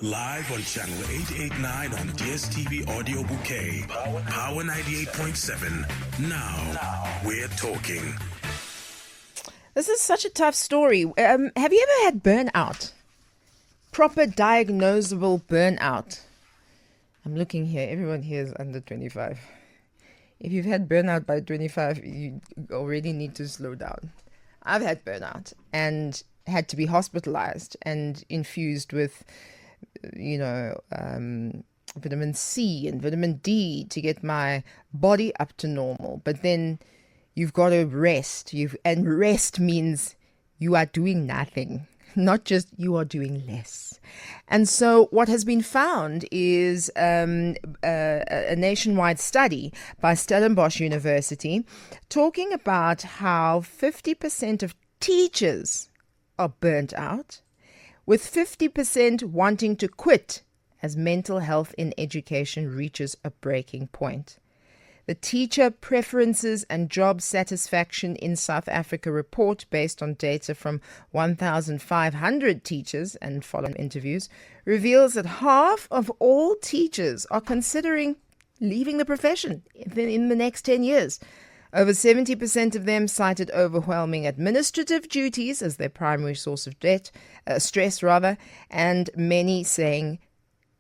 Live on channel 889 on DSTV Audio Bouquet. Power 98.7. Now we're talking. This is such a tough story. Have you ever had burnout? Proper diagnosable burnout. I'm looking here. Everyone here is under 25. If you've had burnout by 25, you already need to slow down. I've had burnout and had to be hospitalized and infused with, vitamin C and vitamin D to get my body up to normal. But then you've got to rest. And rest means you are doing nothing, not just you are doing less. And so what has been found is a nationwide study by Stellenbosch University talking about how 50% of teachers are burnt out, with 50% wanting to quit as mental health in education reaches a breaking point. The Teacher Preferences and Job Satisfaction in South Africa report, based on data from 1,500 teachers and follow-up interviews, reveals that half of all teachers are considering leaving the profession in the next 10 years. Over 70% of them cited overwhelming administrative duties as their primary source of stress, and many saying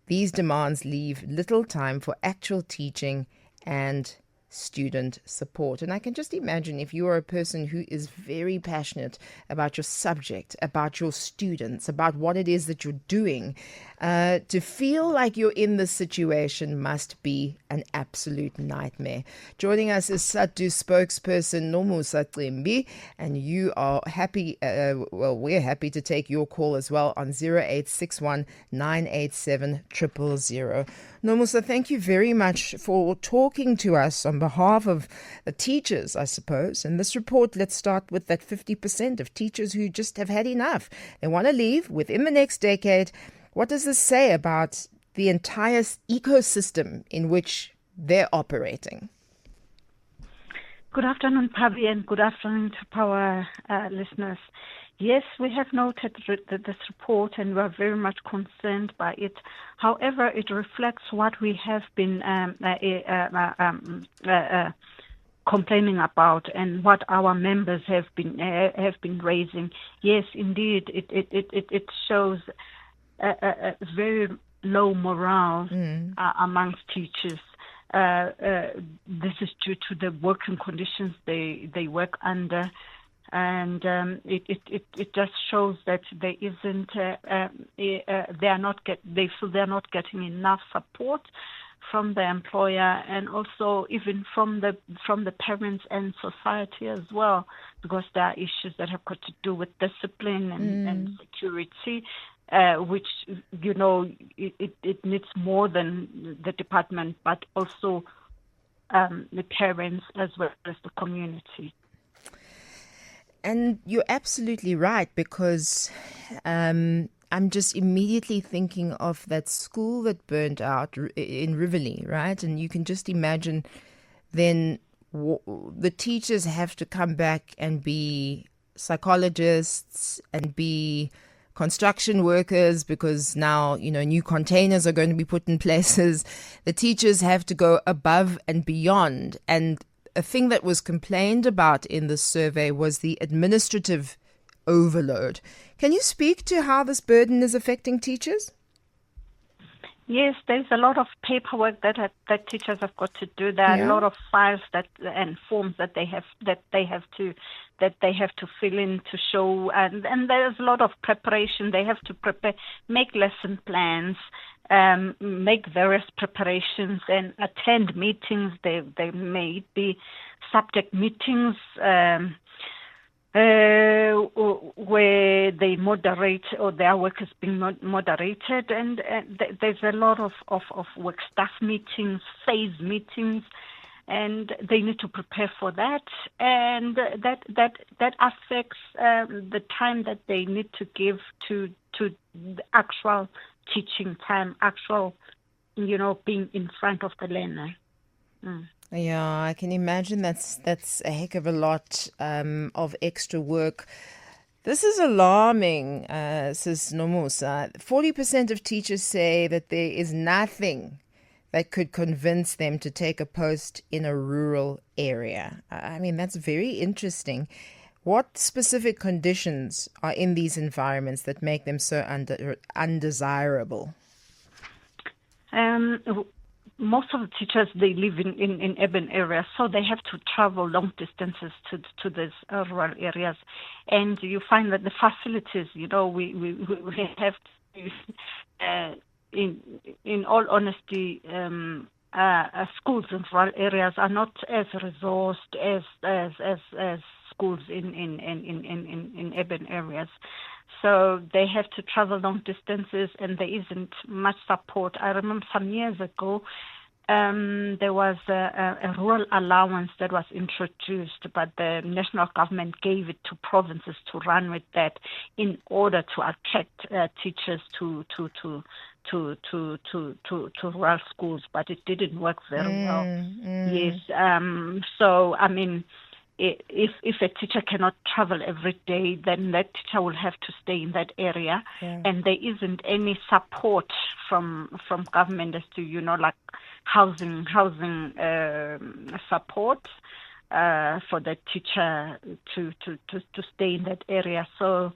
these demands leave little time for actual teaching and student support. And I can just imagine if you are a person who is very passionate about your subject, about your students, about what it is that you're doing, to feel like you're in this situation must be an absolute nightmare. Joining us is SADTU spokesperson Nomusa Qimbi, and you are happy, we're happy to take your call as well on 0861 987 000. Nomusa, thank you very much for talking to us on behalf of the teachers, I suppose. And this report, let's start with that 50% of teachers who just have had enough. They want to leave within the next decade. What does this say about the entire ecosystem in which they're operating? Good afternoon, Pabi, and good afternoon to our listeners. Yes, we have noted this report and we are very much concerned by it. However, it reflects what we have been complaining about and what our members have been raising. Yes, indeed, it shows a very low morale amongst teachers. This is due to the working conditions they work under. And it just shows that there isn't they feel they're not getting enough support from the employer and also even from the parents and society as well, because there are issues that have got to do with discipline and security, which it needs more than the department, but also the parents as well as the community. And you're absolutely right, because I'm just immediately thinking of that school that burnt out in Rivoli, right? And you can just imagine then the teachers have to come back and be psychologists and be construction workers, because now, new containers are going to be put in places. The teachers have to go above and beyond. And a thing that was complained about in this survey was the administrative overload. Can you speak to how this burden is affecting teachers? Yes, there's a lot of paperwork that teachers have got to do. There are a lot of files and forms that they have to fill in to show, and there's a lot of preparation. They have to prepare, make lesson plans, make various preparations and attend meetings. They may be subject meetings where they moderate or their work is being moderated, and there's a lot of work staff meetings, phase meetings, and they need to prepare for that, and that affects the time that they need to give to the actual teaching time, being in front of the learner. Yeah, I can imagine that's a heck of a lot of extra work. This is alarming, Sis Nomusa. 40% of teachers say that there is nothing that could convince them to take a post in a rural area. I mean, that's very interesting. What specific conditions are in these environments that make them so undesirable? Most of the teachers, they live in urban areas, so they have to travel long distances to these rural areas, and you find that the facilities, we have to, in all honesty, schools in rural areas are not as resourced as schools in urban areas. So they have to travel long distances, and there isn't much support. I remember some years ago, there was a rural allowance that was introduced, but the national government gave it to provinces to run with that in order to attract teachers to rural schools. But it didn't work very well. Yes. So I mean, if a teacher cannot travel every day, then that teacher will have to stay in that area, and there isn't any support from government as to like housing support for the teacher to stay in that area. So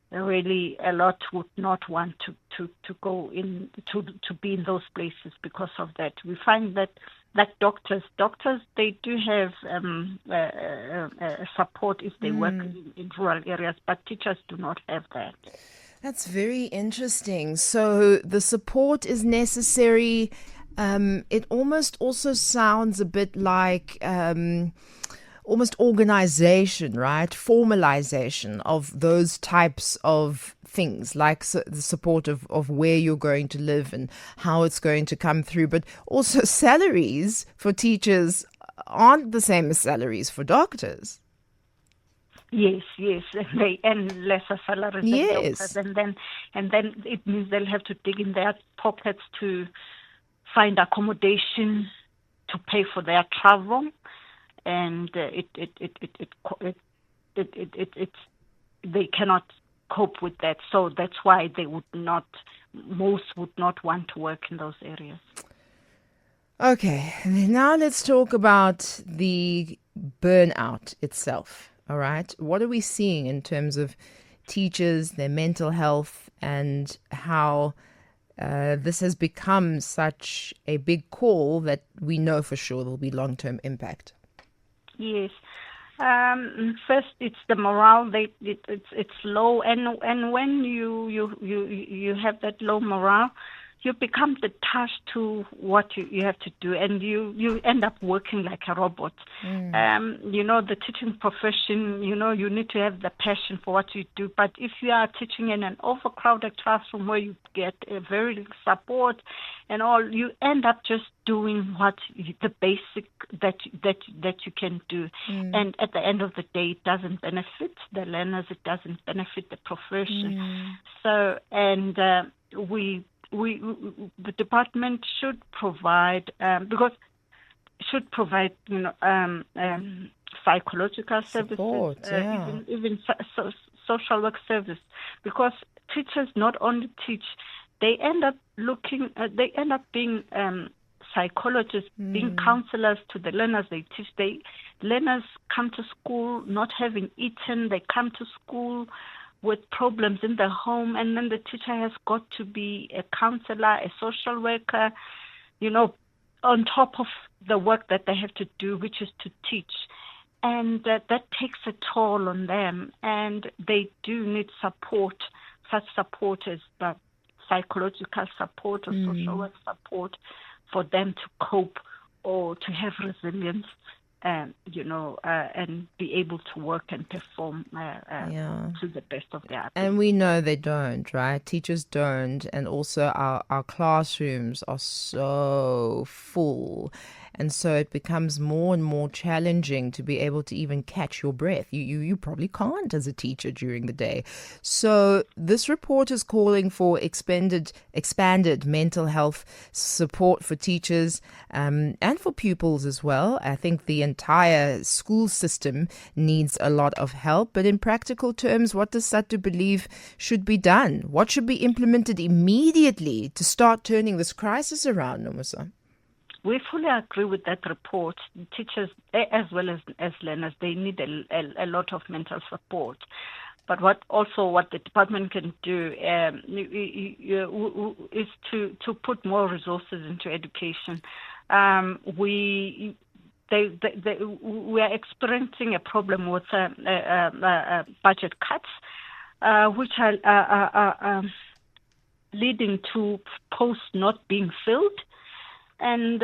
really, a lot would not want to go in to be in those places because of that. We find that. Like doctors, they do have support if they work in rural areas, but teachers do not have that. That's very interesting. So the support is necessary. It almost also sounds a bit like almost organization, right? Formalization of those types of things, like the support of where you're going to live and how it's going to come through. But also salaries for teachers aren't the same as salaries for doctors. Yes, they earn lesser salaries than doctors, and then it means they'll have to dig in their pockets to find accommodation, to pay for their travel, and they cannot cope with that. So that's why most would not want to work in those areas. Okay, now let's talk about the burnout itself. All right, what are we seeing in terms of teachers, their mental health, and how this has become such a big call that we know for sure there'll be long-term impact? Yes. First, it's the morale. It's low, and when you have that low morale, you become detached to what you have to do, and you end up working like a robot. The teaching profession, you need to have the passion for what you do. But if you are teaching in an overcrowded classroom where you get a very little support and all, you end up just doing the basic that you can do. And at the end of the day, it doesn't benefit the learners. It doesn't benefit the profession. So, and the department should provide psychological support, services, even social work service, because teachers not only teach, they end up being psychologists, being counselors to the learners they teach. Learners come to school not having eaten. They come to school with problems in the home, and then the teacher has got to be a counselor, a social worker, on top of the work that they have to do, which is to teach. And that takes a toll on them, and they do need support, such support as the psychological support or social work support for them to cope or to have resilience. And be able to work and perform to the best of their ability. And we know they don't, right? Teachers don't. And also our classrooms are so full. And so it becomes more and more challenging to be able to even catch your breath. You probably can't as a teacher during the day. So this report is calling for expanded mental health support for teachers and for pupils as well. I think the entire school system needs a lot of help. But in practical terms, what does SADTU believe should be done? What should be implemented immediately to start turning this crisis around, Nomusa? We fully agree with that report. Teachers, as well as learners, they need a lot of mental support. But what the department can do is to put more resources into education. We are experiencing a problem with budget cuts, which are leading to posts not being filled. And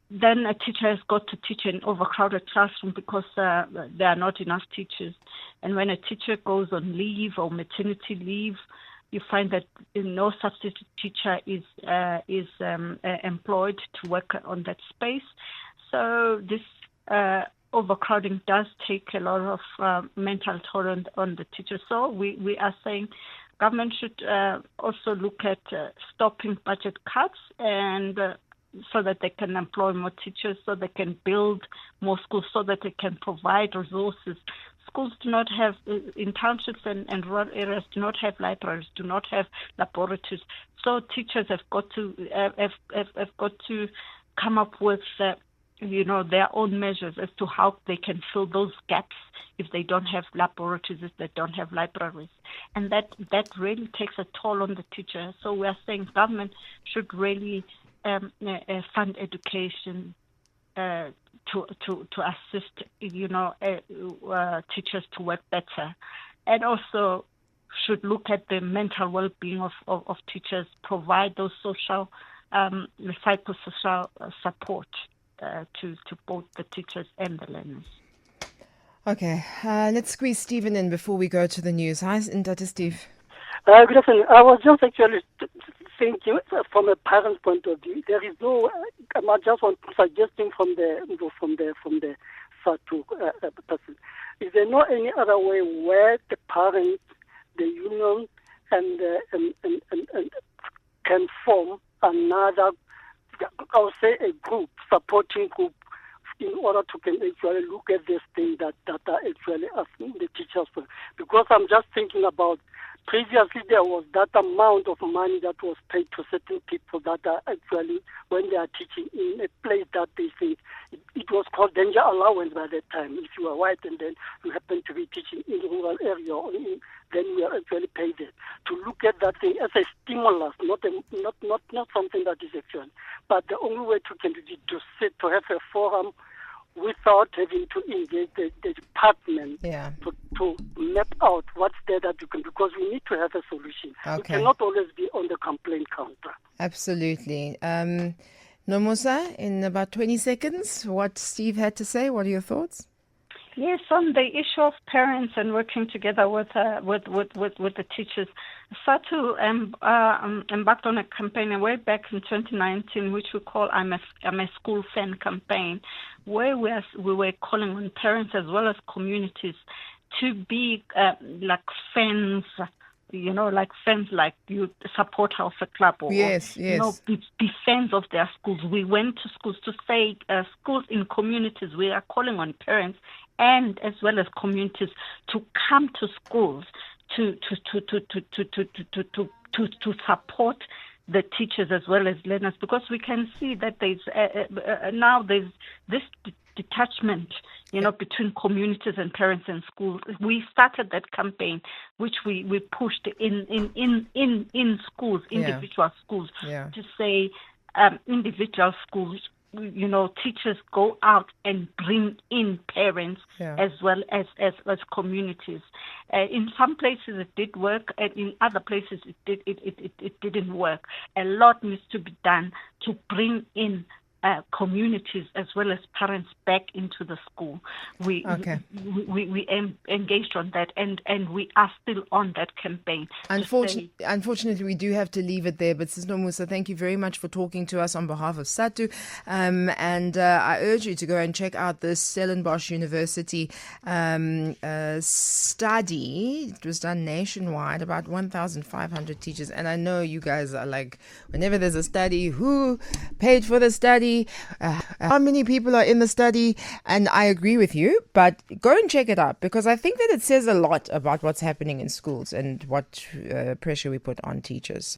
then a teacher has got to teach in overcrowded classroom because there are not enough teachers. And when a teacher goes on leave or maternity leave, you find that no substitute teacher is employed to work on that space. So this overcrowding does take a lot of mental toll on the teachers. So we are saying government should also look at stopping budget cuts and so that they can employ more teachers, so they can build more schools, so that they can provide resources. Schools do not have, in townships and rural areas, do not have libraries, do not have laboratories. So teachers have got to come up with their own measures as to how they can fill those gaps if they don't have laboratories, if they don't have libraries. And that really takes a toll on the teacher. So we are saying government should really fund education to assist teachers to work better, and also should look at the mental well-being of teachers, provide those social psychosocial support to both the teachers and the learners. Okay, let's squeeze Stephen in before we go to the news. Hi, Ndata Steve. Good afternoon. I was just actually thinking from a parent's point of view. There is no. I just want suggesting from the SADTU person. Is there no any other way where the parents, the union, and can form another? I would say a group, supporting group, in order to can actually look at this thing that are actually asking the teachers for. Because I'm just thinking about. Previously, there was that amount of money that was paid to certain people that are actually, when they are teaching in a place that they think, it was called danger allowance by that time. If you are white and then you happen to be teaching in a rural area, then we are actually paid it. To look at that thing as a stimulus, not something that is actual. But the only way to sit, to have a forum without having to engage the department to map out what's there that you can, because we need to have a solution. Okay. We cannot always be on the complaint counter. Absolutely. Nomusa, in about 20 seconds, what Steve had to say, what are your thoughts? Yes, on the issue of parents and working together with the teachers, SADTU embarked on a campaign way back in 2019, which we call I'm a School Fan campaign, where we were calling on parents as well as communities to be like fans. Like fans, like you support House Club, or be fans of their schools. We went to schools to say schools in communities. We are calling on parents and as well as communities to come to schools to support the teachers as well as learners, because we can see that there's now there's this detachment, between communities and parents and schools. We started that campaign, which we pushed in schools, individual schools, to say individual schools, teachers go out and bring in parents as well as communities. In some places it did work, and in other places it didn't work. A lot needs to be done to bring in communities as well as parents back into the school. We engaged on that, and we are still on that campaign. Unfortunately, we do have to leave it there. But Sis Nomusa, thank you very much for talking to us on behalf of SATU. And I urge you to go and check out this Stellenbosch University study. It was done nationwide, about 1,500 teachers. And I know you guys are like, whenever there's a study, who paid for the study? How many people are in the study? And I agree with you, but go and check it out, because I think that it says a lot about what's happening in schools and what pressure we put on teachers.